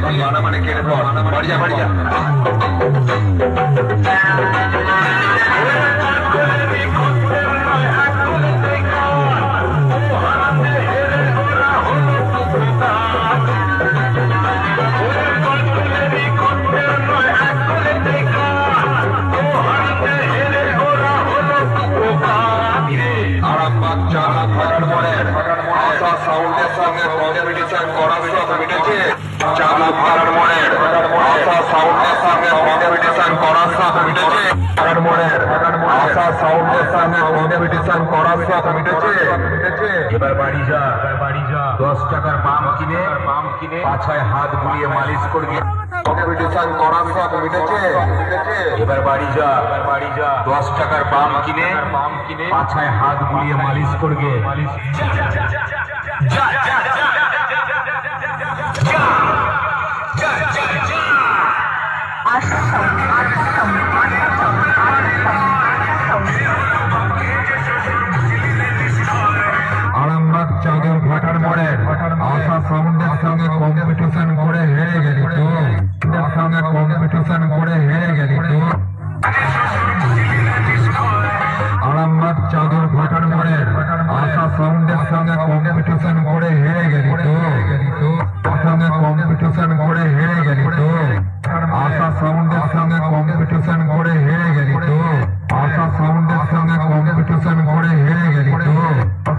माना माने केड़े बढ़िया बढ़िया সাউন্ডের সঙ্গে কম্পিটিশন করা মিটেছে চালা ভাড়ার মোড়ের আশা সাউন্ডের সঙ্গে কম্পিটিশন করার সব মিটেছে ভাড়ার মোড়ের আশা সাউন্ডের সঙ্গে কম্পিটিশন করার সব মিটেছে এবার বাড়ি যা 10 টাকার পাম কিনে পাছায় হাত বুলিয়ে মালিশ করবে কম্পিটিশন করার সব মিটেছে এবার বাড়ি যা 10 টাকার পাম কিনে পাছায় হাত বুলিয়ে মালিশ করবে আরামবাগ চাদর ঘাটার মোড়ে আশা সাউন্ডের সঙ্গে কম্পিটিশন করে হেরে গেলি তো সঙ্গে কম্পিটিশন করে হেরে গেলি তো আরামবাগ চাদর ঘাটার মোড়ে আশা সাউন্ডের সঙ্গে কম্পিটিশন করে হেরে গেলি তো সঙ্গে কম্পিটিশন করে হেরে গেলি তো আশা সাউন্ডের সঙ্গে কম্পিটিশন করে হেরে গেলি তো আশা সাউন্ডের সঙ্গে কম্পিটিশন করে হেরে গেলি তো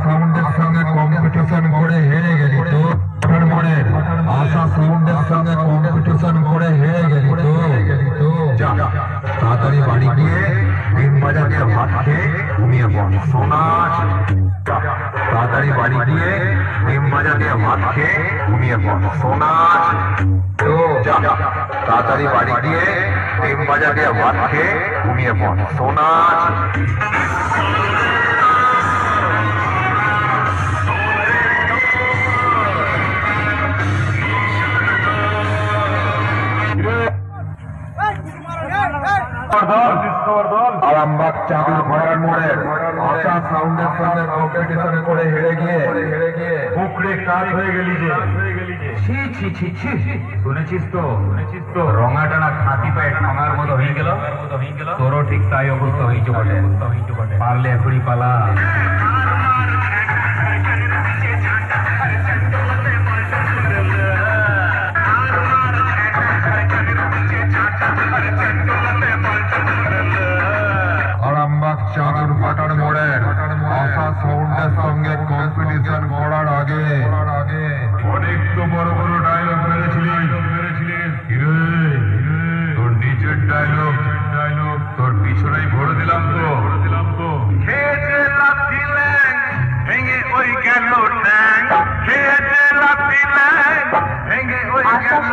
সাউন্ডের সঙ্গে কম্পিটিশন করে হেরে গেলি তো মোড়ের আশা সাউন্ডের সঙ্গে কম্পিটিশন করে হেরে গেলি তো তাড়াতাড়ি বাড়ি গিয়ে তিন বাজাকে ভাত খেয়ে ঘুমিয়ে পড় সোনা তাড়াতাড়ি বাড়ি গিয়ে তিন বাজাকে ভাত খেয়ে ঘুমিয়ে পড় সোনা তো তাড়াতাড়ি বাড়ি গিয়ে তিন বাজাকে ভাত খেয়ে ঘুমিয়ে পড় সোনা আরামবাগ চাদর ঘোড়ার মোড়ের আশা সাউন্ডের সঙ্গে কম্পিটিশনে করে হেরে গিয়ে পুকুরে কাজ হয়ে গেলি যে শুনেছিস তো রঙা টানা খাতি পায়ে ঠাঙার মতো হয়ে গেল তোরও ঠিক তাই অবস্থা হয়েছে বটে পারলে এখনই পালা আরামবাগ চাদর ঘাটার মোড়ের আশা সাউন্ডের সঙ্গে কম্পিটিশন করার আগে অনেক তো বড় বড় ডায়লগ মেরেছিলিস তোর নিজের ডায়লগ তোর পিছনেই ভরে দিলাম তো খেয়েছে লাথি ভেঙে ওই গেল ট্যাং খেয়েছে লাথি ভেঙে ওই গেল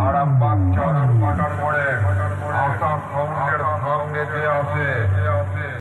আরামবাগ চাদর ঘাটার মোড়ে আশা সাউন্ডের সঙ্গে যে আছে